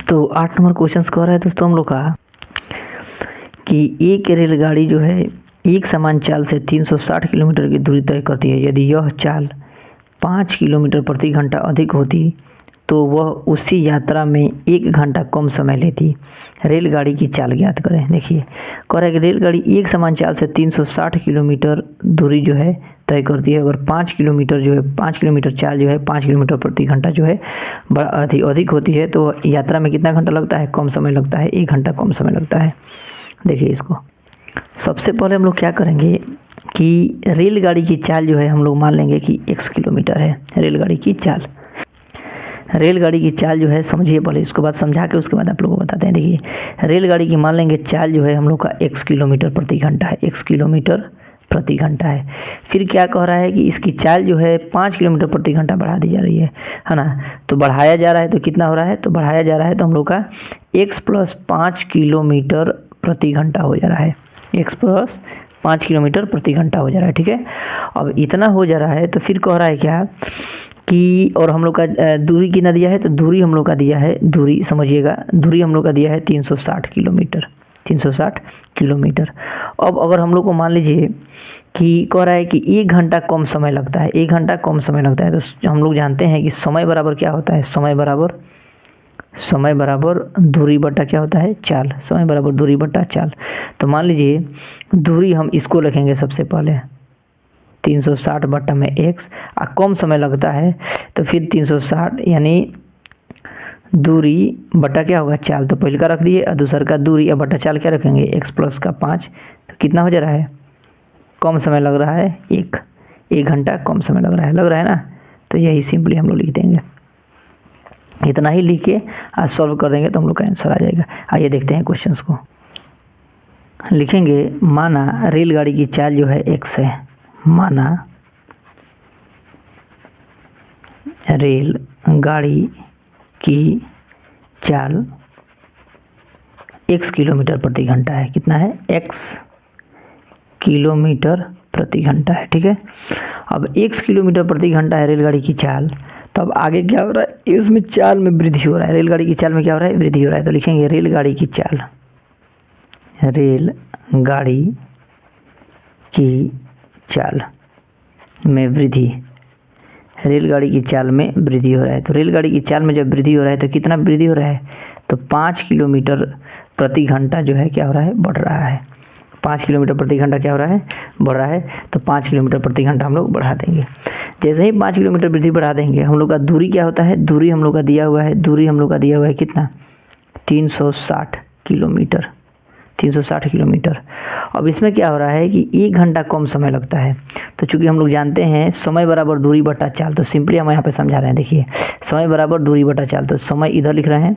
तो 8 number question कह रहा है दोस्तों हम लोग का कि एक रेलगाड़ी जो है एक समान चाल से 360 किलोमीटर की दूरी तय करती है। यदि यह चाल 5 किलोमीटर प्रति घंटा अधिक होती तो वह उसी यात्रा में 1 घंटा कम समय लेती। रेलगाड़ी की चाल ज्ञात करें। देखिए कह रहा है कि रेलगाड़ी एक समान चाल से 360 किलोमीटर दूरी जो है तय करती है। अगर 5 किलोमीटर जो है 5 किलोमीटर चाल जो है 5 किलोमीटर प्रति घंटा जो है अधिक होती है तो यात्रा में कितना घंटा लगता है? कम समय लगता है, 1 घंटा कम समय लगता है। देखिए इसको सबसे पहले हम लोग क्या करेंगे कि रेलगाड़ी की चाल जो है हम लोग मान लेंगे कि x किलोमीटर है। रेलगाड़ी की चाल जो है समझिए पहले, इसको बाद समझा के उसके बाद आप लोगों को बताते हैं। देखिए रेलगाड़ी की मान लेंगे चाल जो है हम लोग का x किलोमीटर प्रति घंटा है, x किलोमीटर प्रति घंटा है। फिर क्या कह रहा है कि इसकी चाल जो है 5 किलोमीटर प्रति घंटा बढ़ा दी जा रही है ना। तो बढ़ाया जा रहा है तो कितना हो रहा है? तो बढ़ाया जा रहा है तो हम लोग का x प्लस 5 किलोमीटर प्रति घंटा हो जा रहा है, x प्लस 5 किलोमीटर प्रति घंटा हो जा रहा है। ठीक है, अब इतना हो जा रहा है तो फिर कह रहा है क्या कि और हम लोग का दूरी कितना दिया है? तो दूरी हम लोग का दिया है, दूरी समझिएगा, दूरी हम लोग का दिया है 360 किलोमीटर, 360 किलोमीटर। अब अगर हम लोग को मान लीजिए कि कह रहा है कि 1 घंटा कम समय लगता है, 1 घंटा कम समय लगता है तो हम लोग जानते हैं कि समय बराबर क्या होता है? समय बराबर दूरी बटा क्या होता है? चाल। समय बराबर दूरी बटा चाल। तो मान लीजिए दूरी हम इसको लिखेंगे सबसे पहले 360 बटा में x, कम समय लगता है तो फिर 360 यानी दूरी बटा क्या होगा? चाल। तो पहले का रख दिए और दूसर का दूरी, अब बटा चाल क्या रखेंगे? x प्लस का 5। तो कितना हो जा रहा है? कम समय लग रहा है 1 घंटा कम समय लग रहा है ना। तो यही सिंपली हम लोग लिख देंगे, इतना ही लिख के आज सॉल्व कर देंगे तो हम लोग का आंसर आ जाएगा। आइए देखते हैं क्वेश्चंस को। लिखेंगे माना रेलगाड़ी की चाल जो है x है, माना रेलगाड़ी की चाल x किलोमीटर प्रति घंटा है। कितना है? x किलोमीटर प्रति घंटा है। ठीक है, अब x किलोमीटर प्रति घंटा है रेलगाड़ी की चाल, तो अब आगे क्या हो रहा है? इसमें चाल में वृद्धि हो रहा है, रेलगाड़ी की चाल में क्या हो रहा है? वृद्धि हो रहा है। तो लिखेंगे रेलगाड़ी की चाल, रेलगाड़ी की चाल में वृद्धि, रेलगाड़ी की चाल में वृद्धि हो रहा है। तो रेलगाड़ी की चाल में जब वृद्धि हो रहा है तो कितना वृद्धि हो रहा है? तो 5 किलोमीटर प्रति घंटा जो है क्या हो रहा है? बढ़ रहा है। 5 किलोमीटर प्रति घंटा क्या हो रहा है? बढ़ रहा है। तो 5 किलोमीटर प्रति घंटा हम लोग बढ़ा देंगे। जैसे ही 5 किलोमीटर वृद्धि बढ़ा देंगे हम लोग का दूरी क्या होता है? दूरी हम लोग का दिया हुआ है, दूरी हम लोग का दिया हुआ है कितना? 360 किलोमीटर, 360 किलोमीटर। अब इसमें क्या हो रहा है कि 1 घंटा कम समय लगता है। तो चूंकि हम लोग जानते हैं समय बराबर दूरी बटा चाल, तो सिंपली हम यहाँ पे समझा रहे हैं। देखिए समय बराबर दूरी बटा चाल, तो समय इधर लिख रहे हैं,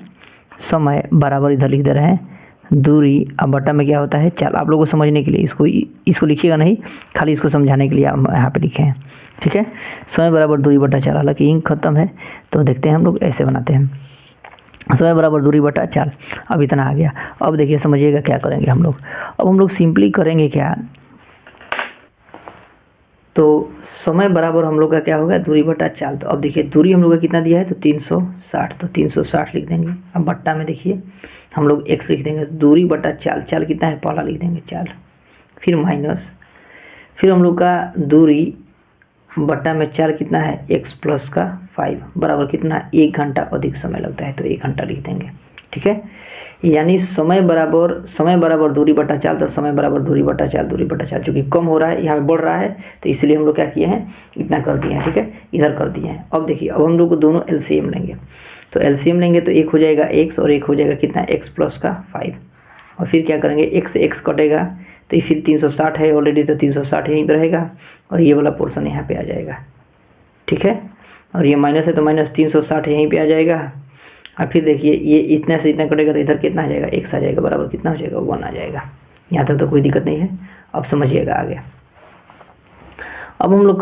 समय बराबर इधर लिख दे रहे हैं, दूरी अब बटा में क्या होता है? चाल। आप लोगों को समझने के लिए इसको लिखिएगा नहीं, खाली इसको समझाने के लिए हम यहाँ पे लिखे हैं। ठीक है, समय बराबर दूरी बटा चाल। हालांकि इंक खत्म है तो देखते हैं हम लोग ऐसे बनाते हैं, समय बराबर दूरी बटा चाल। अब इतना आ गया। अब देखिए समझिएगा क्या करेंगे हम लोग। अब हम लोग सिंपली करेंगे क्या, तो समय बराबर हम लोग का क्या होगा? दूरी बटा चाल। तो अब देखिए दूरी हम लोग का कितना दिया है? तो 360, तो 360 लिख देंगे। अब बट्टा में देखिए हम लोग x लिख देंगे, दूरी बटा चाल, चाल कितना है? पहला लिख देंगे चाल, फिर माइनस, फिर हम लोग का दूरी बट्टा में चाल कितना है? x प्लस का 5 बराबर कितना? 1 घंटा अधिक समय लगता है, तो 1 घंटा लिख देंगे। ठीक है, यानी समय बराबर दूरी बटा चाल, तो समय बराबर दूरी बटा चाल, दूरी बटा चाल चूँकि कम हो रहा है यहाँ पे बढ़ रहा है तो इसलिए हम लोग क्या किए हैं? इतना कर दिए हैं। ठीक है, इधर कर दिए हैं। अब देखिए अब हम लोग को दोनों एलसीएम लेंगे, तो एलसीएम लेंगे तो एक हो जाएगा x और एक हो जाएगा कितना? x प्लस का 5। और फिर क्या करेंगे? x से x कटेगा तो फिर 360 है ऑलरेडी, तो 360 यहीं पर रहेगा और ये वाला पोर्सन यहाँ पे आ जाएगा। ठीक है, और ये माइनस है तो माइनस 360 यहीं पे आ जाएगा। और फिर देखिए ये इतना से इतना कटेगा तो इधर कितना आ जाएगा? x आ जाएगा, बराबर कितना हो जाएगा? 1 आ जाएगा। यहाँ तक तो कोई दिक्कत नहीं है। अब समझिएगा आगे। अब हम लोग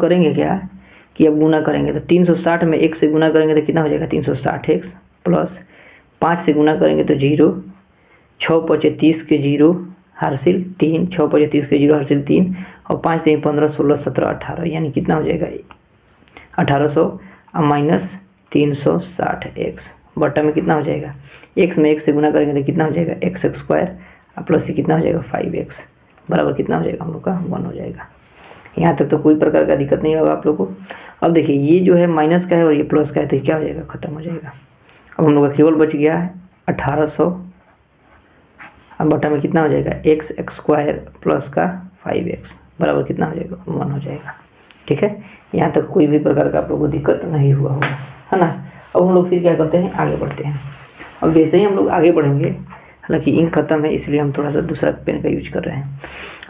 करेंगे क्या कि अब गुना करेंगे, तो 360 में x से गुना करेंगे तो कितना हो जाएगा? 360x प्लस 5 से गुना करेंगे तो 0, 6 पचे 30 के 0 हासिल 3, 6 पचे 30 के 0 हासिल 3 और 5 3 15 16 17 18, यानी कितना हो जाएगा? 1800 माइनस 360x बटा में कितना हो जाएगा, x में x से गुना करेंगे तो कितना हो जाएगा एक्स स्क्वायर प्लस ये कितना हो जाएगा 5x बराबर कितना हो जाएगा हम लोग का 1 हो जाएगा। यहाँ तक तो कोई प्रकार का दिक्कत नहीं होगा आप लोग को। अब देखिए ये जो है माइनस का है और ये प्लस का है, तो क्या हो जाएगा, खत्म हो जाएगा। अब हम लोग का केवल बच गया है 1800, अब बटा में कितना हो जाएगा एक्स स्क्वायर प्लस का 5x बराबर कितना हो जाएगा 1 हो जाएगा। ठीक है, यहाँ तक कोई भी प्रकार का आप लोगों को दिक्कत नहीं हुआ होगा, है ना। अब हम लोग फिर क्या करते हैं, आगे बढ़ते हैं। अब जैसे ही हम लोग आगे बढ़ेंगे, हालांकि इंक खत्म है इसलिए हम थोड़ा सा दूसरा पेन का यूज कर रहे हैं।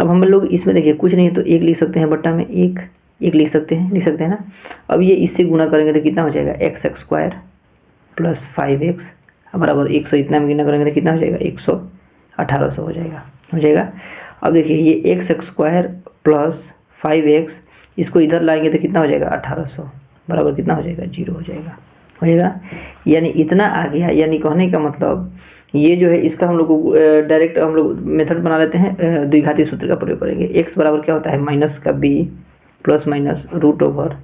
अब हम लोग इसमें देखिए कुछ नहीं है तो 1 लिख सकते हैं, बट्टा में एक लिख सकते हैं ना। अब ये इससे गुना करेंगे तो कितना हो जाएगा एक्स स्क्वायर प्लस 5x बराबर 100, इतना में गुना करेंगे तो कितना हो जाएगा 1800 हो जाएगा। अब देखिए ये एक्स स्क्वायर प्लस 5x इसको इधर लाएंगे तो कितना हो जाएगा 1800 बराबर कितना हो जाएगा 0 हो जाएगा। यानी इतना आ गया, यानी कहने का मतलब ये जो है इसका हम लोग को डायरेक्ट हम लोग मेथड बना लेते हैं, द्विघाती सूत्र का प्रयोग करेंगे। x बराबर क्या होता है माइनस का b plus minus root over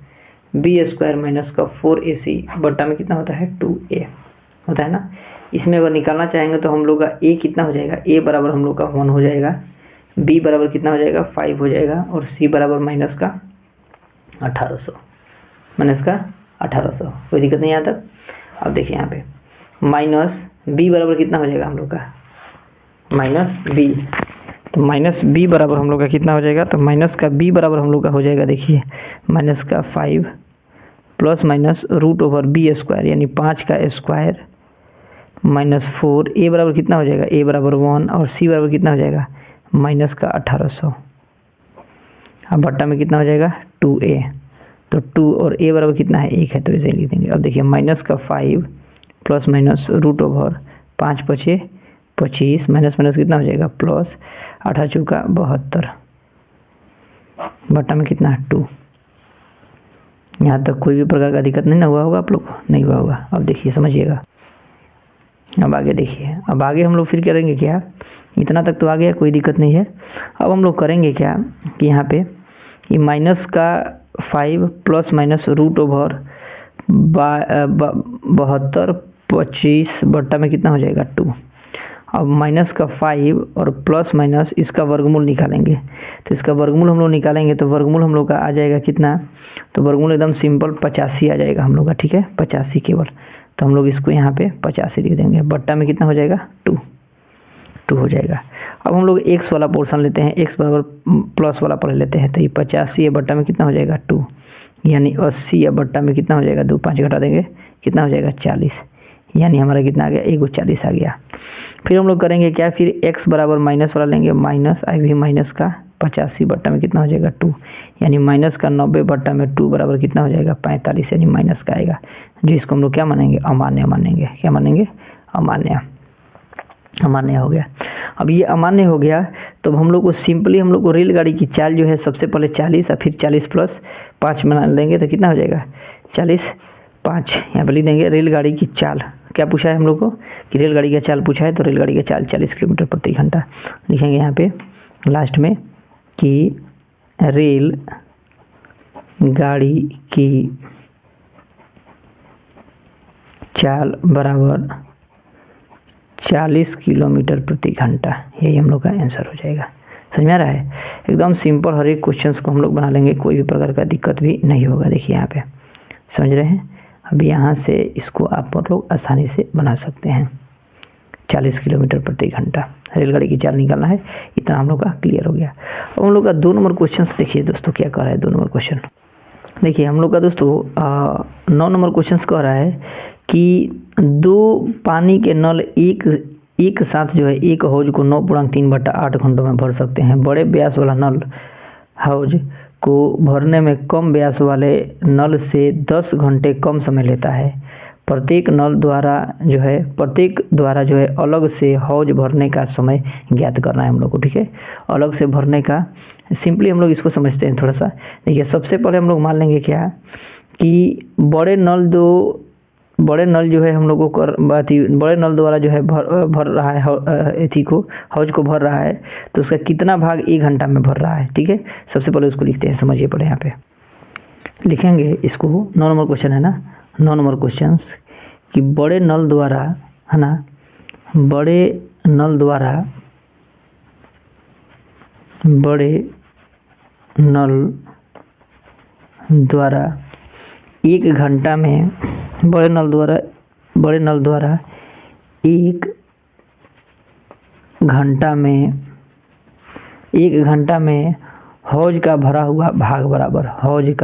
B square minus का 4ac बट्टा में कितना होता है 2a होता है ना। इसमें अगर निकालना चाहेंगे तो हम लोग का a कितना हो जाएगा, a बराबर हम लोग का 1 हो जाएगा, b बराबर कितना हो जाएगा 5 हो जाएगा और c बराबर माइनस का 1800 कोई दिक्कत नहीं यहाँ तक। अब देखिए यहाँ पे माइनस b बराबर कितना हो जाएगा हम लोग का माइनस b, तो माइनस b बराबर हम लोग का कितना हो जाएगा, तो माइनस का b बराबर हम लोग का हो जाएगा देखिए माइनस का 5 plus minus root over b square यानी 5 का स्क्वायर माइनस 4, a बराबर कितना हो जाएगा a बराबर 1 और c बराबर कितना हो जाएगा माइनस का 1800। अब बट्टा में कितना हो जाएगा 2a, तो 2 और a बराबर कितना है 1 है तो इसे लिख देंगे। अब देखिए माइनस का 5 plus minus root over 5 × 25 minus minus कितना हो जाएगा प्लस 8 चौका 72 बट्टा में कितना है 2। यहाँ तक कोई भी प्रकार का दिक्कत नहीं ना हुआ होगा आप लोग को, नहीं हुआ होगा। अब देखिए समझिएगा, अब आगे देखिए, अब आगे हम लोग फिर करेंगे क्या, इतना तक तो आ गया कोई दिक्कत नहीं है। अब हम लोग करेंगे क्या कि यहाँ पे ये माइनस का 5 प्लस माइनस रूट ओवर 72 25 बट्टा में कितना हो जाएगा 2। अब माइनस का 5 और प्लस माइनस इसका वर्गमूल निकालेंगे, तो इसका वर्गमूल हम लोग निकालेंगे तो वर्गमूल हम लोग का आ जाएगा कितना, तो वर्गमूल एकदम सिंपल 85 आ जाएगा हम लोग का। ठीक है 85 केवल, तो हम लोग इसको यहाँ पे 85 लिख देंगे, बट्टा में कितना हो जाएगा 2 हो जाएगा। अब हम लोग x वाला पोर्शन लेते हैं, x बराबर प्लस वाला पढ़ लेते हैं, तो ये 85 है बट्टा में कितना हो जाएगा 2 यानी 80 या बट्टा में कितना हो जाएगा 2 5 घटा देंगे कितना हो जाएगा 40, यानी हमारा कितना आ गया 140 आ गया। फिर हम लोग करेंगे क्या, फिर x बराबर माइनस वाला लेंगे, माइनस आई भी माइनस का 85 बट्टा में कितना हो जाएगा 2 यानी माइनस का 90 बट्टा में 2 बराबर कितना हो जाएगा 45 यानी माइनस का आएगा, जो इसको हम लोग क्या मानेंगे अमान्य मानेंगे। क्या मानेंगे अमान्य हो गया। अब ये अमान्य हो गया तो हम लोग को सिंपली हम लोग को रेलगाड़ी की चाल जो है सबसे पहले 40 और फिर 40 + 5 बना देंगे तो कितना हो जाएगा 40 5 यहाँ पर लिख देंगे। रेलगाड़ी की चाल क्या पूछा है हम लोग को कि रेलगाड़ी का चाल पूछा है, तो रेलगाड़ी का चाल 40 किलोमीटर प्रति घंटा लिखेंगे यहाँ पे लास्ट में कि रेल गाड़ी की चाल बराबर 40 किलोमीटर प्रति घंटा, यही हम लोग का आंसर हो जाएगा। समझ में आ रहा है, एकदम सिंपल हर एक क्वेश्चंस को हम लोग बना लेंगे, कोई भी प्रकार का दिक्कत भी नहीं होगा। देखिए यहाँ पे समझ रहे हैं, अब यहाँ से इसको आप लोग आसानी से बना सकते हैं 40 किलोमीटर प्रति घंटा रेलगाड़ी की चाल निकालना है, इतना हम लोग का क्लियर हो गया। अब हम लोग का 2 नंबर क्वेश्चन देखिए दोस्तों क्या कह रहा है। 2 नंबर क्वेश्चन देखिए हम लोग का दोस्तों 9 नंबर क्वेश्चन कह रहा है कि 2 पानी के नल एक साथ जो है एक हौज को 9.3/8 घंटों में भर सकते हैं। बड़े व्यास वाला नल हौज को भरने में कम व्यास वाले नल से 10 घंटे कम समय लेता है। प्रत्येक द्वारा जो है अलग से हौज भरने का समय ज्ञात करना है हम लोग को। ठीक है, अलग से भरने का सिंपली हम लोग इसको समझते हैं थोड़ा सा। देखिए सबसे पहले हम लोग मान लेंगे क्या कि बड़े नल जो है हम लोगों को बड़े नल द्वारा जो है भर रहा है हौज को भर रहा है, तो उसका कितना भाग 1 घंटा में भर रहा है। ठीक है, सबसे पहले उसको लिखते हैं, समझिए पहले यहाँ पे लिखेंगे इसको। 9 नंबर क्वेश्चन है ना, 9 नंबर क्वेश्चन कि बड़े नल द्वारा, है ना, बड़े नल द्वारा 1 घंटा में, बड़े नल द्वारा 1 घंटा में हौज का भरा हुआ भाग बराबर, हौज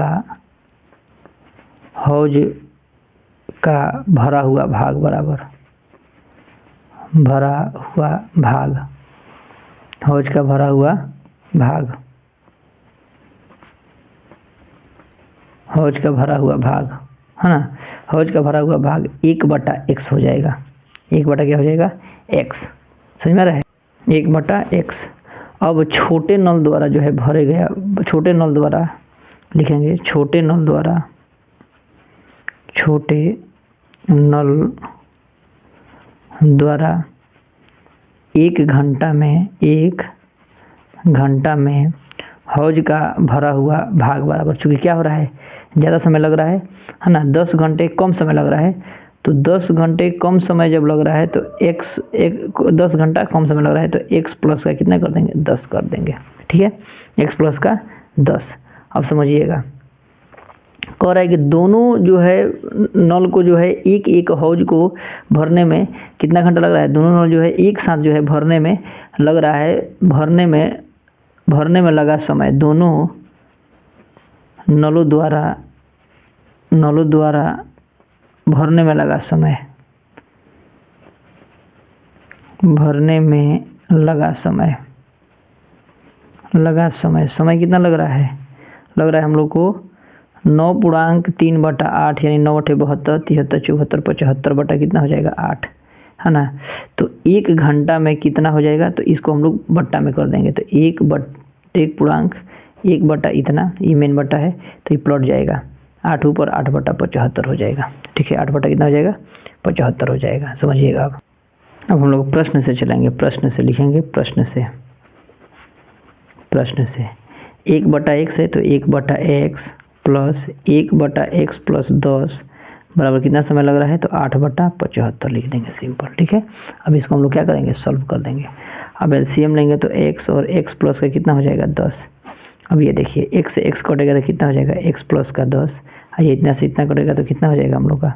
का भरा हुआ भाग बराबर, हौज का भरा हुआ भाग, हौज का भरा हुआ भाग, है ना, हौज का भरा हुआ भाग 1/x हो जाएगा। 1 बटा क्या हो जाएगा? x। समझ में आ रहा है? 1/x। अब छोटे नल द्वारा जो है भरे गया, छोटे नल द्वारा लिखेंगे, छोटे नल द्वारा 1 घंटा में हौज का भरा हुआ भाग बराबर, चूँकि क्या हो रहा है, ज़्यादा समय लग रहा है ना, 10 घंटे कम समय लग रहा है, तो 10 घंटे कम समय जब लग रहा है तो 10 घंटा कम समय लग रहा है तो x प्लस का कितना कर देंगे? 10 कर देंगे। ठीक है, x प्लस का 10। अब समझिएगा, कह रहा है कि दोनों जो है नल को जो है एक हौज को भरने में कितना घंटा लग रहा है? दोनों नल जो है एक साथ जो है भरने में लग रहा है, भरने में लगा समय, दोनों नलों द्वारा भरने में लगा समय, समय कितना लग रहा है? लग रहा है हम लोग को 9.3/8 यानी 9×8 = 72, 73, 74, 75 बटा कितना हो जाएगा? 8, है ना। तो 1 घंटा में कितना हो जाएगा? तो इसको हम लोग बट्टा में कर देंगे, तो 1 बटा इतना, ये मेन बट्टा है तो ये प्लट जाएगा, 8 ऊपर 8/75 हो जाएगा। ठीक है, 8 बटा कितना हो जाएगा? 75 हो जाएगा। समझिएगा। अब हम लोग प्रश्न से चलेंगे, प्रश्न से लिखेंगे, प्रश्न से 1/x है तो 1/x प्लस 1/x प्लस 10 बराबर कितना समय लग रहा है? तो 8/75 लिख देंगे, सिंपल। ठीक है, अब इसको हम लोग क्या करेंगे? सॉल्व कर देंगे। अब एलसीएम लेंगे तो x और x प्लस का कितना हो जाएगा? 10। अब ये देखिए, x से x कटेगा तो कितना हो जाएगा? x प्लस का 10, ये इतना से इतना कटेगा तो कितना हो जाएगा हम लोग का?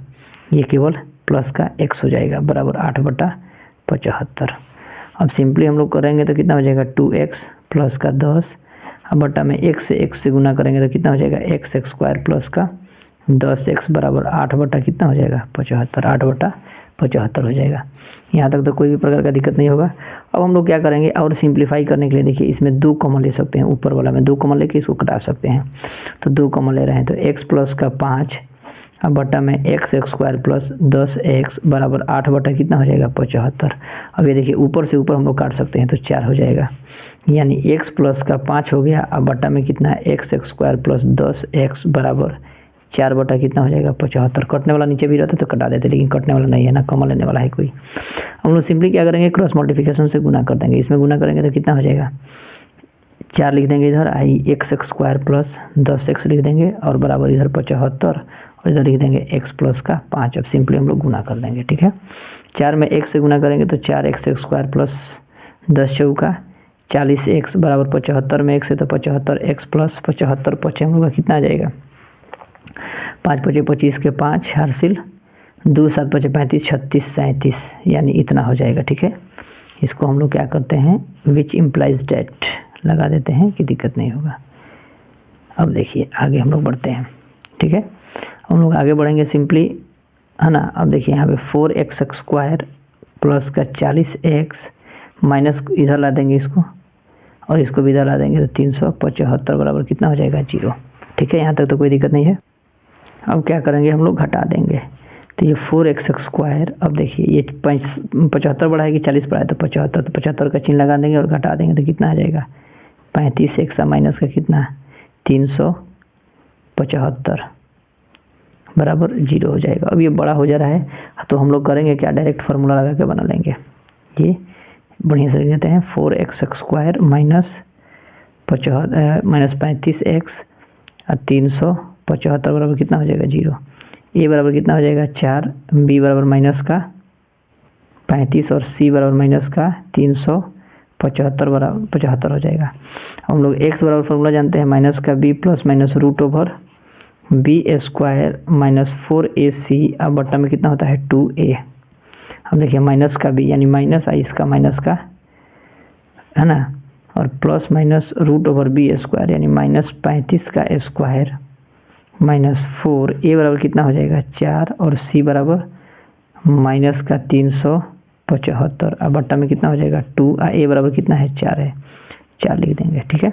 ये केवल प्लस का x हो जाएगा, बराबर 8/75। अब सिंपली हम लोग करेंगे तो कितना हो जाएगा? 2x प्लस का 10, अब बटा में x से गुना करेंगे तो कितना हो जाएगा? x² प्लस का 10x बराबर 8 बटा कितना हो जाएगा? 75, 8/75 हो जाएगा। यहाँ तक तो कोई भी प्रकार का दिक्कत नहीं होगा। अब हम लोग क्या करेंगे, और सिंप्लीफाई करने के लिए देखिए, इसमें 2 कॉमन ले सकते हैं, ऊपर वाला में 2 कॉमन लेके इसको कटा सकते हैं। तो 2 कॉमन ले रहे हैं तो x प्लस का 5, अब बटा में x² प्लस 10x बराबर 8 बटा कितना हो जाएगा? 75। अब ये देखिए, ऊपर से ऊपर हम लोग काट सकते हैं तो 4 हो जाएगा, यानी x प्लस का 5 हो गया, अब बटा में कितना है? x² प्लस 10x बराबर 4 बटा कितना हो जाएगा? 75। कटने वाला नीचे भी रहता तो कटा देते, लेकिन कटने वाला नहीं है ना, कॉमन लेने वाला है कोई। हम लोग सिंपली क्या करेंगे? क्रॉस मल्टीप्लिकेशन से गुना कर देंगे। इसमें गुना करेंगे तो कितना हो जाएगा? 4 लिख देंगे इधर, x² प्लस 10x लिख देंगे, और बराबर इधर 75, और इधर लिख देंगे x प्लस का 5। अब सिंपली हम लोग गुना कर देंगे। ठीक है, 4 में x से गुना करेंगे तो 4x² प्लस 10 चौका 40x बराबर 75 में x है तो 75x प्लस 75 5 हम लोग का कितना आ जाएगा? 5 × 5 = 25 के 5 हासिल 2 7 × 5 = 35 36 37, यानी इतना हो जाएगा। ठीक है, इसको हम लोग क्या करते हैं? विच इम्प्लाइज डेट लगा देते हैं कि दिक्कत नहीं होगा। अब देखिए आगे हम लोग बढ़ते हैं। ठीक है, हम लोग आगे बढ़ेंगे सिंपली, है ना। अब देखिए यहाँ पे 4x² प्लस का 40x माइनस इधर ला देंगे इसको, और इसको भी इधर ला देंगे तो 375 बराबर कितना हो जाएगा? 0। ठीक है, यहाँ तक तो कोई दिक्कत नहीं है। अब क्या करेंगे? हम लोग घटा देंगे, तो ये 4x², अब देखिए ये 75 बढ़ा है कि 40 बढ़ा है, तो 75, तो 75 का चिन्ह लगा देंगे और घटा देंगे तो कितना आ जाएगा? 35x माइनस का कितना? 375 बराबर 0 हो जाएगा। अब ये बड़ा हो जा रहा है तो हम लोग करेंगे क्या? डायरेक्ट फार्मूला लगा के बना लेंगे। ये बढ़िया से लिख देते हैं, 4x² माइनस 35x और 375 बराबर कितना हो जाएगा? 0। ए बराबर कितना हो जाएगा 4, बी बराबर माइनस का 35 और सी बराबर माइनस का 375 बराबर 75 हो जाएगा। हम लोग एक्स बराबर फॉर्मूला जानते हैं माइनस का B plus minus root over B square minus 4ac। अब बट्टा में कितना होता है 2a। अब देखिए माइनस का बी यानी माइनस आई इसका माइनस का है ना, और plus minus root over B square यानी माइनस 35 का स्क्वायर माइनस 4। ए बराबर कितना हो जाएगा 4 और सी बराबर माइनस का 375। अब बट्टा में कितना हो जाएगा 2। ए बराबर कितना है 4 है, 4 लिख देंगे। ठीक है,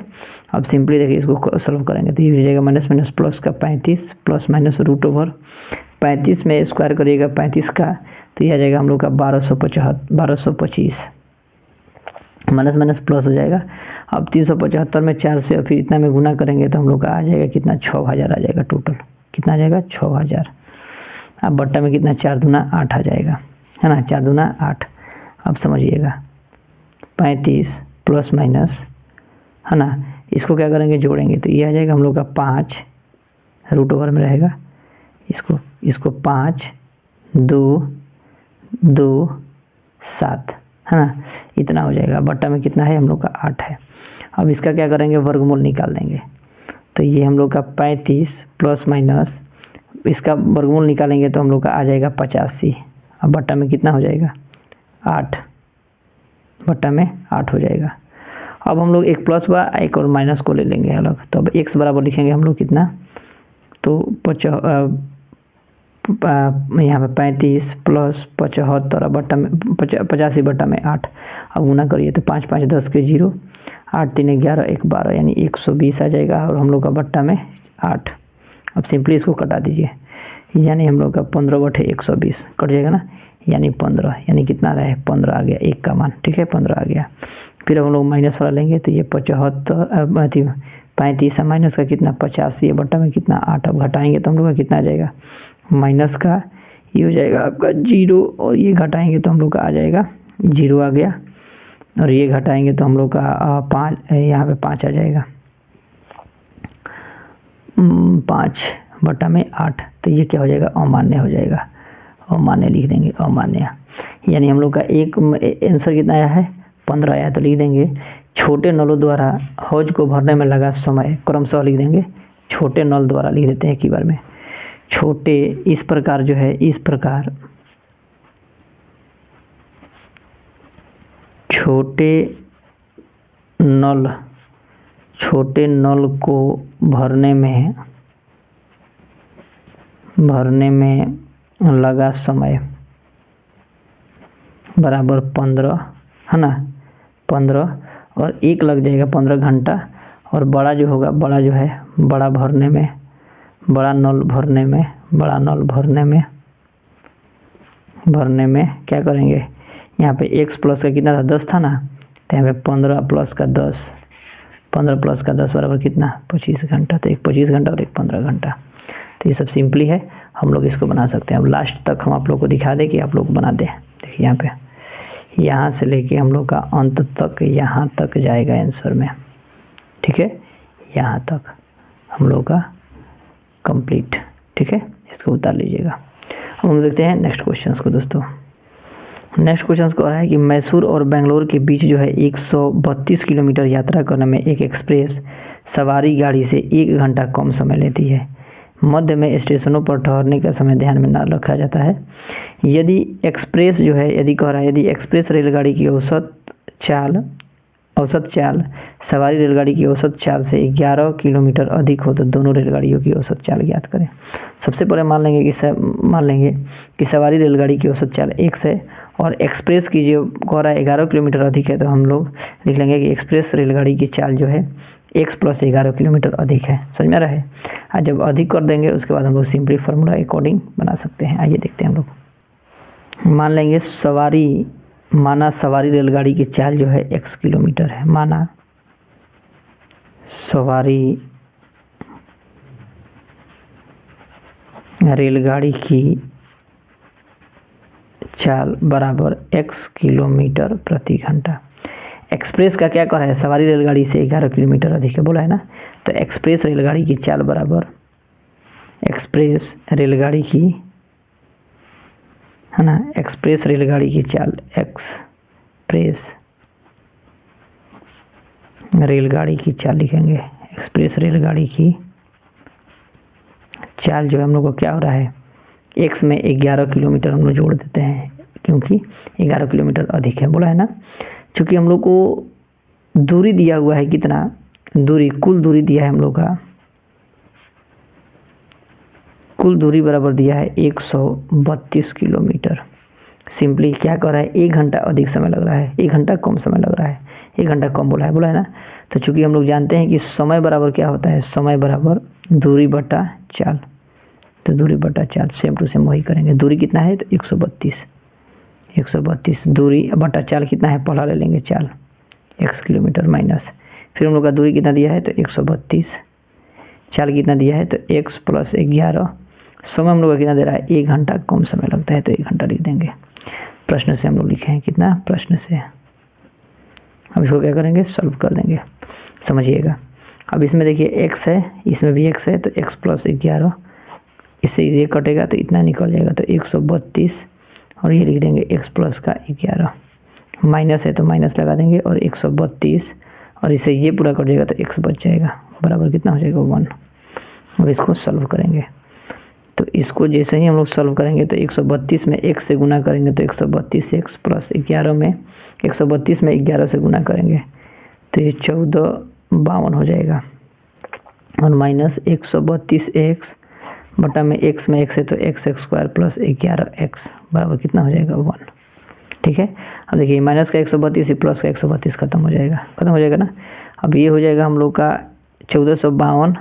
अब सिंपली देखिए इसको सॉल्व करेंगे तो ये हो जाएगा माइनस माइनस प्लस का 35 प्लस माइनस रूट ओवर 35 में स्क्वायर करिएगा 35 का तो ये आ जाएगा हम लोग का 1225 माइनस माइनस प्लस हो जाएगा। अब 375 में 4 से फिर इतना में गुना करेंगे तो हम लोग का आ जाएगा कितना 6000 आ जाएगा टोटल। कितना आ जाएगा 6000। अब बट्टा में कितना 4 दूना 8 आ जाएगा है ना, 4 दूना 8। अब समझिएगा 35 प्लस माइनस है ना, इसको क्या करेंगे जोड़ेंगे तो ये आ जाएगा हम लोग का 5 रूट ओवर में रहेगा, इसको 5 2 2 7 है ना, इतना हो जाएगा। बट्टा में कितना है हम लोग का 8 है। अब इसका क्या करेंगे वर्गमूल निकाल देंगे तो ये हम लोग का 35 प्लस माइनस इसका वर्गमूल निकालेंगे तो हम लोग का आ जाएगा 85। अब बट्टा में कितना हो जाएगा 8, बट्टा में 8 हो जाएगा। अब हम लोग एक प्लस व एक और माइनस को ले लेंगे अलग, तो अब x बराबर लिखेंगे हम लोग कितना तो यहाँ पे 35 प्लस 75 बट्टा में 85 बट्टा में 8। अब गुना करिए तो 5 5 10 के 0, 8 3 11 1 12 यानी 120 आ जाएगा और हम लोग का बट्टा में 8। अब सिंपली इसको कटा दीजिए यानी हम लोग का 15/120 कट जाएगा ना, यानी 15 यानी कितना रहा है 15 आ गया, एक का मान। ठीक है 15 आ गया। फिर हम लोग माइनस वाला लेंगे तो ये 35 माइनस का कितना 85 बट्टा में कितना 8। अब घटाएंगे तो हम लोग का कितना आ जाएगा माइनस का ये हो जाएगा आपका 0 और ये घटाएंगे तो हम लोग का आ जाएगा 0 आ गया, और ये घटाएंगे तो हम लोग का 5 यहाँ पे 5 आ जाएगा 5 बट्टा में 8। तो ये क्या हो जाएगा अमान्य हो जाएगा, अमान्य लिख देंगे अमान्य। यानी हम लोग का एक आंसर कितना आया है 15 आया, तो लिख देंगे छोटे नलों द्वारा हौज को भरने में लगा समय क्रमशः लिख देंगे छोटे नल द्वारा लिख देते हैं एक ही बार में। छोटे इस प्रकार जो है इस प्रकार छोटे नल को भरने में लगा समय बराबर 15 है ना, 15 और 1 लग जाएगा 15 घंटा। और बड़ा जो होगा बड़ा जो है बड़ा नल भरने में क्या करेंगे यहाँ पे x प्लस का कितना था 10 था ना, तो यहाँ पे 15 प्लस का 10 बराबर कितना 25 घंटा। तो एक 25 घंटा और एक 15 घंटा। तो ये सब सिंपली है, हम लोग इसको बना सकते हैं। अब लास्ट तक हम आप लोग को दिखा दें कि आप लोग बना दें। देखिए यहाँ पे यहाँ से लेके हम लोग का अंत तक यहाँ तक जाएगा आंसर में। ठीक है, यहाँ तक हम लोग का कंप्लीट। ठीक है, इसको उतार लीजिएगा। अब हम देखते हैं नेक्स्ट क्वेश्चंस को दोस्तों। नेक्स्ट क्वेश्चन को रहा है कि मैसूर और बेंगलोर के बीच जो है 132 किलोमीटर यात्रा करने में एक एक्सप्रेस सवारी गाड़ी से 1 घंटा कम समय लेती है। मध्य में स्टेशनों पर ठहरने का समय ध्यान में न रखा जाता है। यदि एक्सप्रेस रेलगाड़ी की औसत चाल सवारी रेलगाड़ी की औसत चाल से 11 किलोमीटर अधिक हो तो दोनों रेलगाड़ियों की औसत चाल ज्ञात करें। सबसे पहले मान लेंगे कि सवारी रेलगाड़ी की औसत चाल x है और एक्सप्रेस की जो कह रहा है 11 किलोमीटर अधिक है, तो हम लोग लिख लेंगे कि एक्सप्रेस रेलगाड़ी की चाल जो है x प्लस 11 किलोमीटर अधिक है। समझ में आ रहा है। आज जब अधिक कर देंगे उसके बाद हम लोग सिंपली फार्मूला अकॉर्डिंग बना सकते हैं। आइए देखते हैं हम लोग। मान लेंगे सवारी रेलगाड़ी की चाल जो है x किलोमीटर है। माना सवारी रेलगाड़ी की चाल बराबर x किलोमीटर प्रति घंटा। एक्सप्रेस का क्या कहा है सवारी रेलगाड़ी से 11 किलोमीटर अधिक है बोला है ना, तो एक्सप्रेस रेलगाड़ी की चाल बराबर एक्सप्रेस रेलगाड़ी की, है ना, एक्सप्रेस रेलगाड़ी की चाल, एक्सप्रेस रेलगाड़ी की चाल लिखेंगे। एक्सप्रेस रेलगाड़ी की चाल जो है हम लोग को क्या हो रहा है, एक्स में 11 किलोमीटर हम लोग जोड़ देते हैं, क्योंकि 11 किलोमीटर अधिक है, बोला है ना। चूँकि हम लोग को दूरी दिया हुआ है, कितना दूरी, कुल दूरी दिया है हम लोग का, कुल दूरी बराबर दिया है 132 किलोमीटर। सिंपली क्या कर रहा है, 1 घंटा अधिक समय लग रहा है, 1 घंटा कम समय लग रहा है, 1 घंटा कम बोला है ना। तो चूंकि हम लोग जानते हैं कि समय बराबर क्या होता है, समय बराबर दूरी बटा चाल, तो दूरी बटा चाल सेम टू सेम वही करेंगे। दूरी कितना है, तो 132 दूरी बटा चाल कितना है, पहला ले लेंगे चाल x किलोमीटर माइनस, फिर हम लोग का दूरी कितना दिया है, तो 132, चाल कितना दिया है, तो x + 11, समय हम लोग का कितना दे रहा है, 1 घंटा कम समय लगता है, तो 1 घंटा लिख देंगे। प्रश्न से हम लोग लिखे हैं कितना, प्रश्न से। अब इसको क्या करेंगे, सॉल्व कर देंगे, समझिएगा। अब इसमें देखिए x है, इसमें भी x है, तो x + 11, इससे ये कटेगा तो इतना निकल जाएगा, तो 132, और ये लिख देंगे x + 11, माइनस है तो माइनस लगा देंगे, और 132, और इससे ये पूरा कट जाएगा तो x बच जाएगा, बराबर कितना हो जाएगा, 1। अब इसको सॉल्व करेंगे, तो इसको जैसे ही हम लोग सॉल्व करेंगे तो 132 में x से गुना करेंगे तो 132x + 11 में 132 में 11 से गुना करेंगे तो ये 1452 हो जाएगा, और माइनस 132x बटा में x में x है तो x² + 11x बराबर कितना हो जाएगा, 1। ठीक है, अब देखिए माइनस का 132 प्लस का 132 खत्म हो जाएगा ना। अब ये हो जाएगा हम लोग का 1452,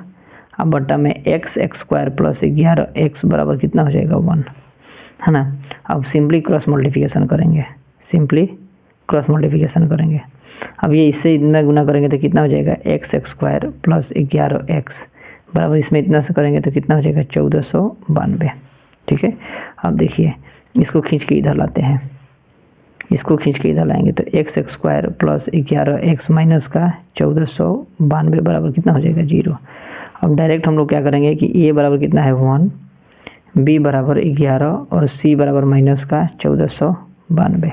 अब बटा में x² + 11x बराबर कितना हो जाएगा, 1, है ना। अब सिंपली क्रॉस मल्टीप्लिकेशन करेंगे, अब ये इससे इतना गुना करेंगे तो कितना हो जाएगा, x² + 11x बराबर, इसमें इतना से करेंगे तो कितना हो जाएगा, 1492। ठीक है, अब देखिए इसको खींच के इधर लाते हैं, इसको खींच के इधर लाएंगे तो x² + 11x माइनस का 1492 बराबर कितना हो जाएगा, 0। अब डायरेक्ट हम लोग क्या करेंगे कि a बराबर कितना है, 1, b बराबर 11 और c बराबर माइनस का 1492,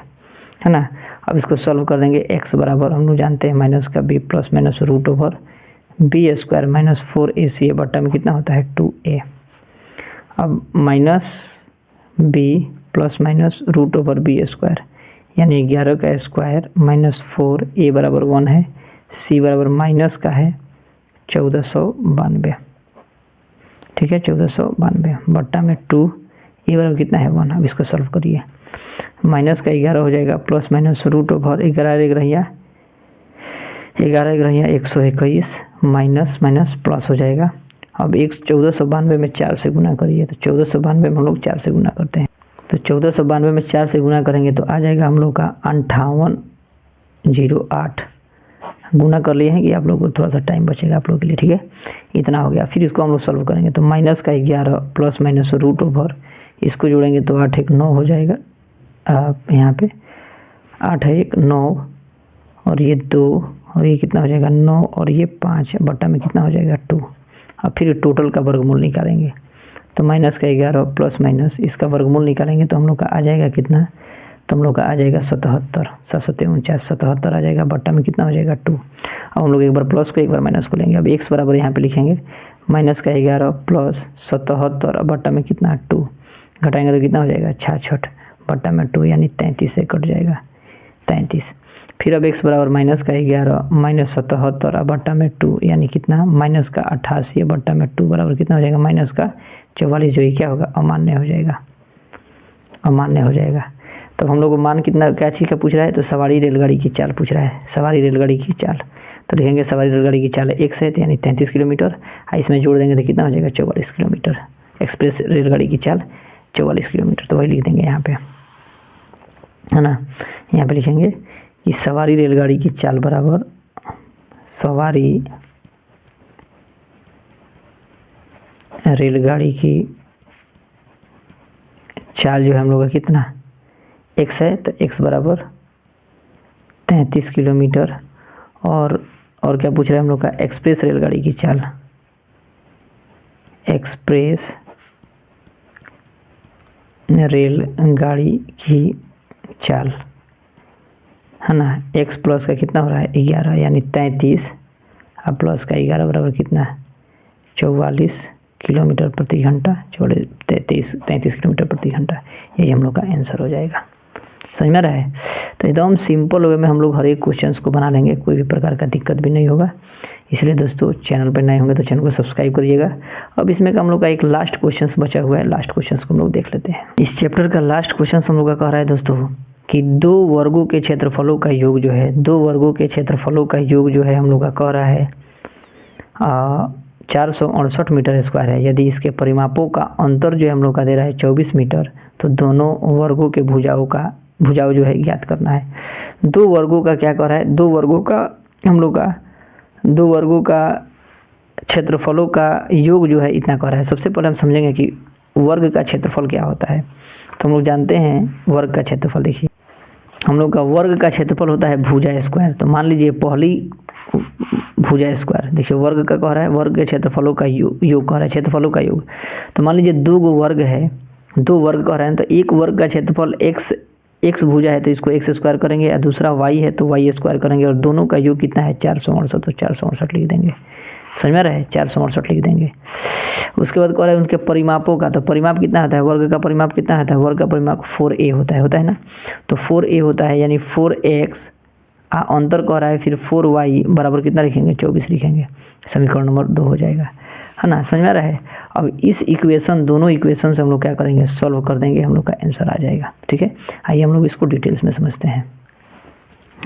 है ना। अब इसको सॉल्व कर देंगे, x बराबर हम लोग जानते हैं माइनस का b + -√b² - 4ac बटा में कितना होता है, 2a। अब माइनस b + -√b² यानी 11 का स्क्वायर माइनस 4, a बराबर 1 है, c बराबर माइनस का है 1492। ठीक है, 1492 बट्टा में 2, a बराबर कितना है, 1। अब इसको सॉल्व करिए, माइनस का 11 हो जाएगा प्लस -√11 121 माइनस प्लस हो जाएगा। अब 1492 में 4 से गुना करिए, तो 1492 में हम लोग 4 से गुना करते हैं, तो 1492 में 4 से गुना करेंगे तो आ जाएगा हम लोग का 5808। गुना कर लिए हैं कि आप लोग को थोड़ा सा टाइम बचेगा आप लोग के लिए। ठीक है, इतना हो गया। फिर इसको हम लोग सॉल्व करेंगे तो माइनस का 11 प्लस -√, इसको जोड़ेंगे तो 8 1 9 हो जाएगा। यहाँ पे 8 है 1 9, और ये 2, और ये कितना हो जाएगा 9, और ये 5 बट्टा में कितना हो जाएगा 2। अब फिर टोटल का वर्गमूल निकालेंगे तो माइनस का 11 प्लस माइनस इसका वर्गमूल निकालेंगे तो हम लोग का आ जाएगा कितना, तो हम लोग का आ जाएगा 77, 7 49 77 आ जाएगा, बट्टा में कितना हो जाएगा 2। अब हम लोग एक बार प्लस को एक बार माइनस को लेंगे। अब x बराबर यहाँ पे लिखेंगे माइनस का 11 प्लस 77 बट्टा में कितना 2, घटाएंगे तो कितना हो जाएगा 66 बट्टा में 2 यानी 33 से कट जाएगा 33। फिर अब x बराबर माइनस का 11 माइनस 77 बट्टा में 2 यानी कितना माइनस का 88 बट्टा में 2 बराबर कितना हो जाएगा माइनस का 44, जो ये क्या होगा अमान्य हो जाएगा। तो हम लोग को मान कितना क्या चीज़ का पूछ रहा है, तो सवारी रेलगाड़ी की चाल पूछ रहा है, सवारी रेलगाड़ी की चाल। तो लिखेंगे सवारी रेलगाड़ी की चाल x है तो यानी 33 किलोमीटर, इसमें जोड़ देंगे तो कितना हो जाएगा 44 किलोमीटर। एक्सप्रेस रेलगाड़ी की चाल 44 किलोमीटर, तो वही लिख देंगे यहाँ पे, है ना। यहाँ पे लिखेंगे कि सवारी रेलगाड़ी की चाल बराबर सवारी रेलगाड़ी की चाल जो है हम लोग का कितना x है, तो x बराबर 33 किलोमीटर। और क्या पूछ रहा है हम लोग का एक्सप्रेस रेलगाड़ी की चाल, एक्सप्रेस रेलगाड़ी की चाल है ना। x प्लस का कितना हो रहा है 11 यानी 33, अब प्लस का 11 बराबर कितना 44 किलोमीटर प्रति घंटा, 33 किलोमीटर प्रति घंटा। यही हम लोग का आंसर हो जाएगा। समझ में रहा है। तो एकदम सिंपल वे में हम लोग हर एक क्वेश्चंस को बना लेंगे, कोई भी प्रकार का दिक्कत भी नहीं होगा। इसलिए दोस्तों चैनल पर नए होंगे तो चैनल को सब्सक्राइब करिएगा। अब इसमें का हम लोग का एक लास्ट क्वेश्चंस बचा हुआ है, लास्ट क्वेश्चंस को हम लोग देख लेते हैं। इस चैप्टर का लास्ट क्वेश्चन हम लोग का कह रहा है दोस्तों कि दो वर्गों के क्षेत्रफलों का योग जो है, दो वर्गों के क्षेत्रफलों का योग जो है हम लोग का कह रहा है 468 मीटर स्क्वायर है। यदि इसके परिमापों का अंतर जो है हम लोग का दे रहा है 24 मीटर, तो दोनों वर्गों के भुजाओं जो है ज्ञात करना है। दो वर्गों का क्या कर रहा है, दो वर्गों का हम लोग का दो वर्गों का क्षेत्रफलों का योग जो है इतना कर रहा है। सबसे पहले हम समझेंगे कि वर्ग का क्षेत्रफल क्या होता है। तो हम लोग जानते हैं वर्ग का क्षेत्रफल, देखिए हम लोग का वर्ग का क्षेत्रफल होता है भुजा स्क्वायर। तो मान लीजिए पहली भुजा स्क्वायर, देखिए वर्ग का कह रहा है, वर्ग के क्षेत्रफलों का योग कह रहा है, क्षेत्रफलों का योग। तो मान लीजिए दो वर्ग है, दो वर्ग कह रहे हैं, तो एक वर्ग का क्षेत्रफल एक्स भुजा है तो इसको एक्स स्क्वायर करेंगे, और दूसरा वाई है तो वाई स्क्वायर करेंगे, और दोनों का योग कितना है 468, तो 468 लिख देंगे। समझ में रहे, 468 लिख देंगे। उसके बाद कह रहा है उनके परिमापों का, तो परिमाप कितना आता है, वर्ग का परिमाप कितना आता है, वर्ग का परिमाप 4a होता है ना। तो 4a होता है यानी 4x अंतर कह रहा है, फिर 4y बराबर कितना लिखेंगे 24 लिखेंगे। समीकरण नंबर 2 हो जाएगा, है ना। समझ में रहा है। अब इस इक्वेशन, दोनों इक्वेशन से हम लोग क्या करेंगे, सॉल्व कर देंगे, हम लोग का आंसर आ जाएगा। ठीक है, आइए हम लोग इसको डिटेल्स में समझते हैं।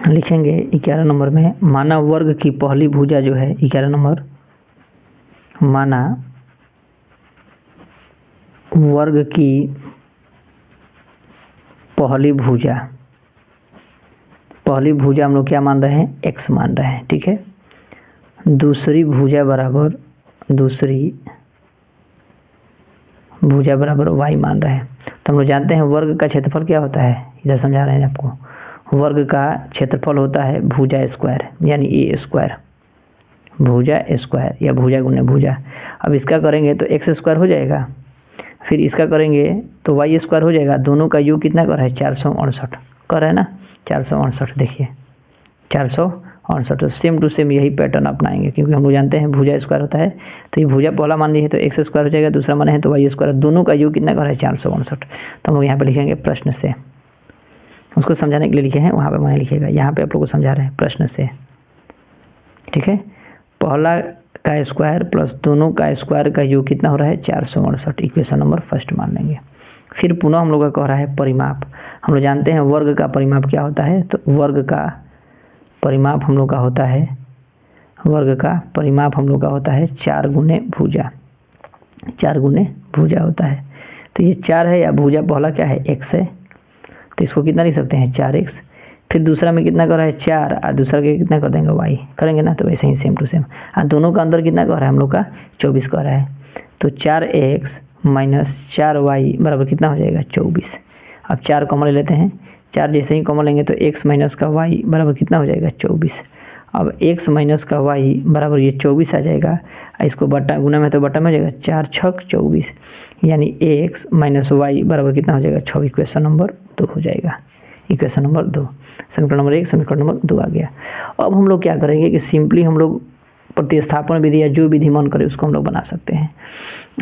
लिखेंगे 11 नंबर में, माना वर्ग की पहली भुजा जो है 11 नंबर, माना वर्ग की पहली भुजा हम लोग क्या मान रहे हैं, x मान रहे हैं। ठीक है, दूसरी भुजा बराबर y मान रहे हैं। तो हम लोग जानते हैं वर्ग का क्षेत्रफल क्या होता है, इधर समझा रहे हैं आपको। वर्ग का क्षेत्रफल होता है भुजा स्क्वायर यानी a स्क्वायर, भुजा स्क्वायर या भुजा गुने भुजा। अब इसका करेंगे तो x स्क्वायर हो जाएगा, फिर इसका करेंगे तो y स्क्वायर हो जाएगा। दोनों का योग कितना कर रहा है 468 कर रहा है ना, 468। देखिए 468, तो सेम टू सेम यही पैटर्न अपनाएंगे, क्योंकि हम लोग जानते हैं भुजा स्क्वायर होता है। तो ये भुजा पहला मान लिए तो एक्स स्क्वायर हो जाएगा, दूसरा माने है तो वाई स्क्वायर, दोनों का योग कितना कर रहा है 468। तो हम लोग यहाँ पे लिखेंगे प्रश्न से, उसको समझाने के लिए लिखे हैं, वहाँ पे मैंने लिखेगा, यहाँ पे आप लोग को समझा रहे हैं प्रश्न से। ठीक है, पहला का स्क्वायर प्लस दोनों का स्क्वायर का योग कितना हो रहा है 468, इक्वेशन नंबर फर्स्ट मान लेंगे। फिर पुनः हम लोग का कह रहा है परिमाप। हम लोग जानते हैं वर्ग का परिमाप क्या होता है, तो वर्ग का परिमाप हम लोग का होता है, वर्ग का परिमाप हम लोग का होता है 4 गुने भुजा, 4 गुने भुजा होता है। तो ये 4 है, या भुजा पहला क्या है x है, तो इसको कितना लिख सकते हैं 4x। फिर दूसरा में कितना कर रहा है 4, और दूसरा के कितना कर देंगे y, करेंगे ना। तो वैसे ही सेम टू सेम, और दोनों का अंदर कितना कर रहा है हम लोग का 24 कर रहा है। तो 4x माइनस 4y बराबर कितना हो जाएगा 24। अब 4 कॉमन ले लेते हैं, 4 जैसे ही कॉमन लेंगे तो x माइनस का y बराबर कितना हो जाएगा 24। अब x माइनस का y बराबर ये 24 आ जाएगा, इसको बटा गुना में तो बटा में हो जाएगा 4 छक 24, यानी x माइनस y बराबर कितना हो जाएगा 6। इक्वेशन नंबर 2 हो जाएगा, इक्वेशन नंबर 2। समीकरण नंबर 1 समीकरण नंबर 2 आ गया। अब हम लोग क्या करेंगे कि सिंपली हम लोग प्रतिस्थापन विधि या जो विधि मन करे उसको हम लोग बना सकते हैं।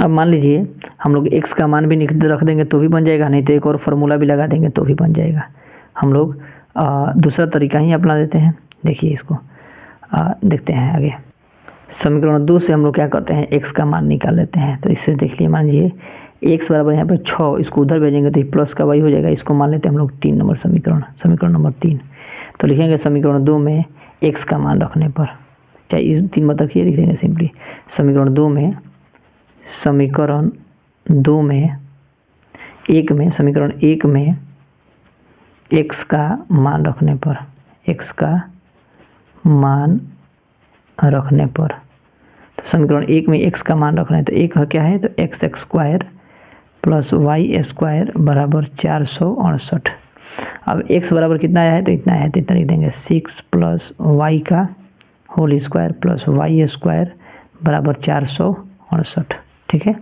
अब मान लीजिए हम लोग x का मान भी रख देंगे तो भी बन जाएगा, नहीं तो एक और फार्मूला भी लगा देंगे तो भी बन जाएगा। हम लोग दूसरा तरीका ही अपना देते हैं। देखिए इसको देखते हैं आगे। समीकरण 2 से हम लोग क्या करते हैं, x का मान निकाल लेते हैं। तो इससे देख लिए, मान लीजिए x बराबर यहाँ पे 6, इसको उधर भेजेंगे तो ये प्लस का y हो जाएगा। इसको मान लेते हैं हम लोग 3 नंबर समीकरण, समीकरण नंबर 3। तो लिखेंगे समीकरण 2 में x का मान रखने पर, चाहे इस 3 मत रखिए, लिख देंगे सिंपली समीकरण 2 में, समीकरण 2 में समीकरण 1 में x का मान रखने पर, x का मान रखने पर, तो समीकरण 1 में x का मान रखना है। तो एक क्या है, तो x square plus y square बराबर 468। अब x बराबर कितना आया है, तो इतना आया है, तो इतना लिख देंगे 6 प्लस y का whole square plus y square बराबर 468। ठीक है।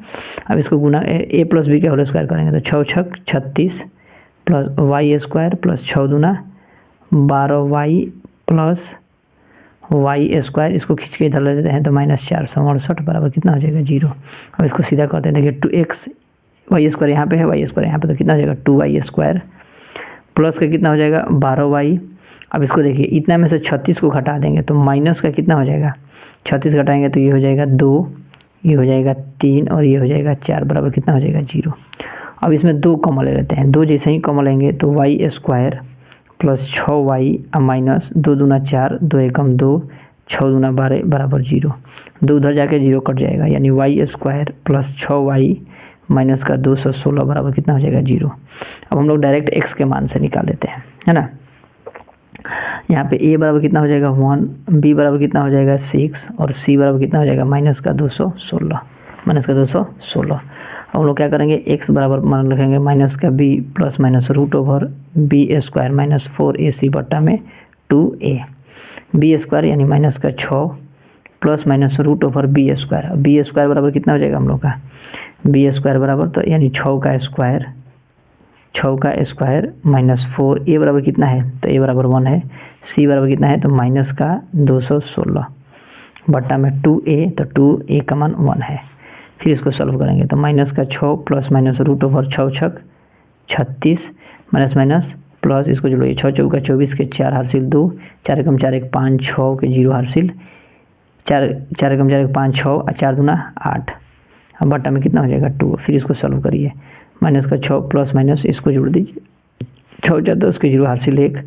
अब इसको गुना ए प्लस बी के होल स्क्वायर करेंगे तो 6 छक 36 प्लस वाई स्क्वायर प्लस 6 दूना 12y प्लस वाई स्क्वायर, इसको खींच के इधर ले लेते हैं तो -468 बराबर कितना हो जाएगा 0। अब इसको सीधा करते हैं, देखिए 2x वाई स्क्वायर यहाँ पे है, वाई स्क्वायर यहाँ पे, तो कितना हो जाएगा 2y स्क्वायर प्लस का कितना हो जाएगा 12y। अब इसको देखिए इतना में से 36 को घटा देंगे तो माइनस का कितना हो जाएगा, 36 घटाएंगे तो ये हो जाएगा 2, ये हो जाएगा 3 और ये हो जाएगा 4 बराबर कितना हो जाएगा 0। अब इसमें 2 कॉमन ले लेते हैं, 2 जैसे ही कॉमन लेंगे तो Y square plus 6y minus 2 दूना 4 2 एकम 2 6 दूना 12 बराबर 0। 2 उधर जाके 0 कट जाएगा, यानी Y square plus 6y minus का 216 बराबर कितना हो जाएगा 0। अब हम लोग डायरेक्ट x के मान से निकाल देते हैं, है ना। यहाँ पे a बराबर कितना हो जाएगा 1, b बराबर कितना हो जाएगा 6 और c बराबर कितना हो जाएगा माइनस का 216। अब हम लोग क्या करेंगे, x बराबर मान रखेंगे माइनस का b plus minus root over B square minus 4ac बट्टा में 2a, बी स्क्वायर यानी माइनस का 6 plus minus root over B square. B square बराबर कितना हो जाएगा हम लोग का, बी स्क्वायर बराबर तो यानी 6 का स्क्वायर माइनस 4, ए बराबर कितना है तो ए बराबर 1 है, सी बराबर कितना है तो माइनस का 216 बट्टा में 2a, तो 2a का मान 1 है। फिर इसको सॉल्व करेंगे तो माइनस का 6 प्लस माइनस रूट ओवर 6 छक 36 माइनस माइनस प्लस, इसको जोड़िए 6 चौका 24 के 4 हासिल 2, 4 एकम 4 1 5 6 के 0 हासिल 4 एकम 4 1 5 6 और 4 दूना 8। अब बट्टा में कितना हो जाएगा 2। फिर इसको सॉल्व करिए, माइनस का 6 प्लस माइनस इसको जोड़ दीजिए, 6 4 10 के 0 हासिल 1,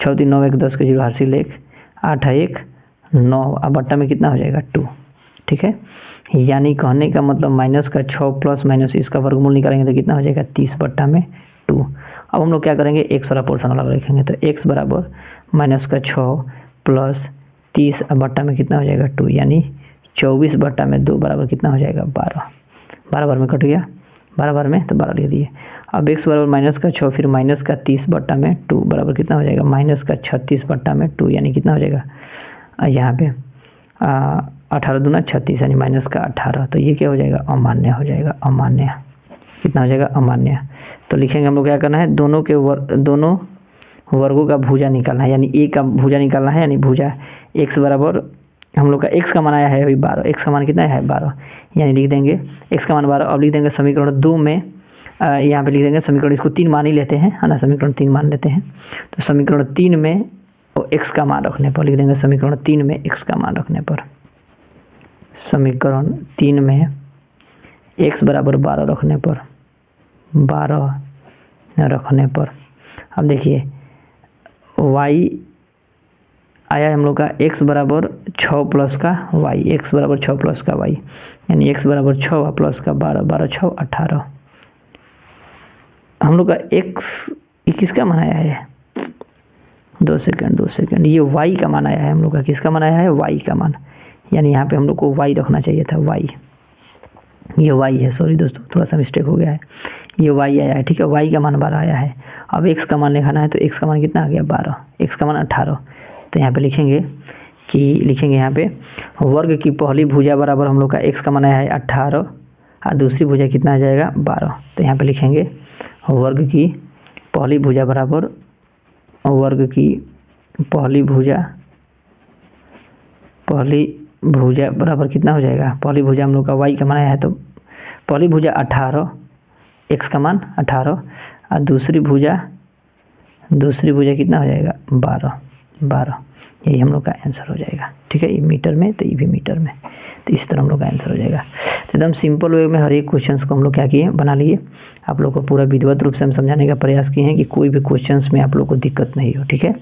6 3 9 1 10 के 0 हासिल 1, 8 1 9। अब बट्टा में कितना हो जाएगा 2, ठीक है। यानी कहने का मतलब माइनस का 6 प्लस माइनस इसका वर्गमूल निकालेंगे तो कितना हो जाएगा 30 बट्टा में 2। अब हम लोग क्या करेंगे, x वाला पोर्शन अलग रखेंगे तो x बराबर माइनस का 6 प्लस 30 बट्टा में कितना हो जाएगा 2, यानी 24 बट्टा में 2 बराबर कितना हो जाएगा 12। 12 बार में कट गया, 12 बार में तो 12 लिख दिए। अब x बराबर माइनस का 6 फिर माइनस का 30 बट्टा में 2 बराबर कितना हो जाएगा माइनस का 36 बट्टा में 2, यानी कितना हो जाएगा यहाँ पे 18 दूना 36 यानी माइनस का 18। तो ये क्या हो जाएगा अमान्य हो जाएगा, अमान्य कितना हो जाएगा अमान्य। तो लिखेंगे हम लोग क्या करना है, दोनों वर्गों का भुजा निकालना है, यानी a का भुजा निकालना है, यानी भुजा x बराबर हम लोग का x का मान आया है अभी 12, x का मान कितना है 12, यानी लिख देंगे x का मान 12। अब लिख देंगे समीकरण 2 में यहाँ पे लिख देंगे समीकरण, इसको 3 मान ही लेते हैं, है ना, समीकरण 3 मान लेते हैं। तो समीकरण 3 में x का मान रखने पर लिख देंगे, समीकरण 3 में x का मान रखने पर, समीकरण 3 में x बराबर 12 रखने पर, 12 रखने पर अब देखिए y आया हम लोग का x बराबर 6 प्लस का y, x बराबर 6 प्लस का y, यानी x बराबर 6 प्लस का 12, 12 6 18। हम लोग का x किसका मान आया है, 2 सेकंड, ये y का मान आया है हम लोग का, किसका मान आया है y का मान, यानी यहाँ पे हम लोग को y रखना चाहिए था, y, ये y है, सॉरी दोस्तों थोड़ा सा मिस्टेक हो गया है, ये y आया है, ठीक है, y का मान 12 आया है। अब x का मान लिखाना है तो x का मान कितना आ गया 12, x का मान 18। तो यहाँ पे लिखेंगे यहाँ पे वर्ग की पहली भुजा बराबर हम लोग का x का मान आया है 18 और दूसरी भुजा कितना आ जाएगा 12। तो यहाँ पे लिखेंगे वर्ग की पहली भुजा बराबर, वर्ग की पहली भुजा बराबर कितना हो जाएगा, पहली भुजा हम लोग का y का मान आया है तो पहली भुजा 18, x का मान 18 और दूसरी भुजा कितना हो जाएगा 12। यही हम लोग का आंसर हो जाएगा, ठीक है। ये मीटर में तो ये भी मीटर में, तो इस तरह हम लोग का आंसर हो जाएगा। तो एकदम सिंपल वे में हर एक क्वेश्चंस को हम लोग क्या किए बना लिए, आप लोग को पूरा विधिवत रूप से हम समझाने का प्रयास किए हैं कि कोई भी क्वेश्चंस में आप लोग को दिक्कत नहीं हो, ठीक है।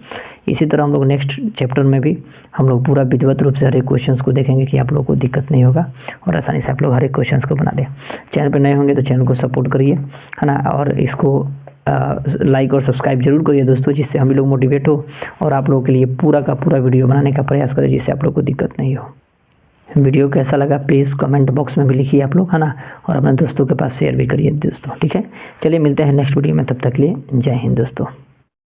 इसी तरह हम लोग नेक्स्ट चैप्टर में भी हम लोग पूरा विधिवत रूप से हर एक क्वेश्चंस को देखेंगे कि आप लोग को दिक्कत नहीं होगा और आसानी से आप लोग हर एक क्वेश्चंस को बना लें। चैनल पर नए होंगे तो चैनल को सपोर्ट करिए, है ना, और इसको लाइक और सब्सक्राइब जरूर करिए दोस्तों, जिससे हम लोग मोटिवेट हो और आप लोगों के लिए पूरा का पूरा वीडियो बनाने का प्रयास करें जिससे आप लोग को दिक्कत नहीं हो। वीडियो कैसा लगा प्लीज़ कमेंट बॉक्स में भी लिखिए आप लोग, है ना, और अपने दोस्तों के पास शेयर भी करिए दोस्तों, ठीक है। चलिए मिलते हैं नेक्स्ट वीडियो में, तब तक के लिए जय हिंद दोस्तों।